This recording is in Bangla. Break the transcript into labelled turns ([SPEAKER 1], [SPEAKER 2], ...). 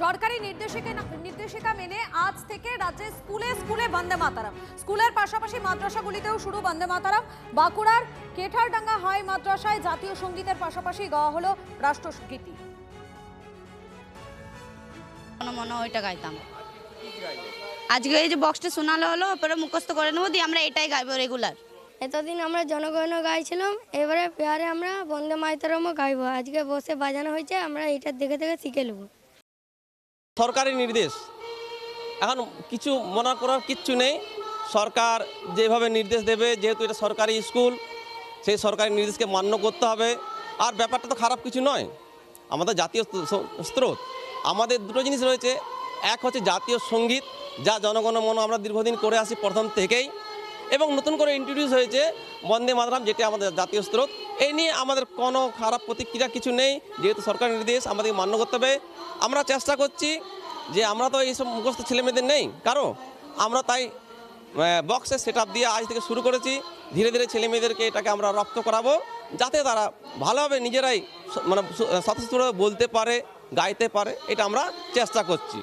[SPEAKER 1] সরকারি নির্দেশিকা মেনে আজ থেকে রাজ্যে স্কুলে স্কুলে বন্দে মাতরম। স্কুলের পাশাপাশি মাদ্রাসাগুলিতেও শুরু বন্দে মাতরম। বাঁকুড়ার কেঠারডাঙ্গা হাই মাদ্রাসায় জাতীয় সঙ্গীতের পাশাপাশি গাওয়া হলো রাষ্ট্রগীতি।
[SPEAKER 2] মনে ওইটা গাইতাম। আজকে এই যে বক্সটা শোনালো হলো, পরে মুখস্থ করে নেবো, দিয়ে আমরা এটাই গাইবো রেগুলার।
[SPEAKER 3] এতদিন আমরা জনগণ গাইছিলাম, এবারে পেয়ারে আমরা বন্দে মাতরমও গাইবো। আজকে বসে বাজানো হয়েছে, আমরা এটা দেখে দেখে শিখে নেবো।
[SPEAKER 4] সরকারি নির্দেশ, এখন কিছু মনে করার কিচ্ছু নেই। সরকার যেভাবে নির্দেশ দেবে, যেহেতু এটা সরকারি স্কুল, সেই সরকারি নির্দেশকে মান্য করতে হবে। আর ব্যাপারটা তো খারাপ কিছু নয়, আমাদের জাতীয় স্রোত। আমাদের দুটো জিনিস রয়েছে, এক হচ্ছে জাতীয় সঙ্গীত, যা জনগণমন আমরা দীর্ঘদিন করে আসি প্রথম থেকেই, এবং নতুন করে ইন্ট্রোডিউস হয়েছে বন্দে মাতরম, যেটা আমাদের জাতীয় স্রোত। এই নিয়ে আমাদের কোনো খারাপ প্রতিক্রিয়া কিছু নেই, যেহেতু সরকার নির্দেশ আমাদেরকে মান্য করতে হবে। আমরা চেষ্টা করছি যে আমরা তো এইসব মুখস্থ ছেলেমেয়েদের নেই কারো, আমরা তাই বক্সের সেট আপ দিয়ে আজ থেকে শুরু করেছি। ধীরে ধীরে ছেলেমেয়েদেরকে এটাকে আমরা রপ্ত করাবো, যাতে তারা ভালোভাবে নিজেরাই মানে স্বতঃস্ফূর্ত বলতে পারে, গাইতে পারে। এটা আমরা চেষ্টা করছি।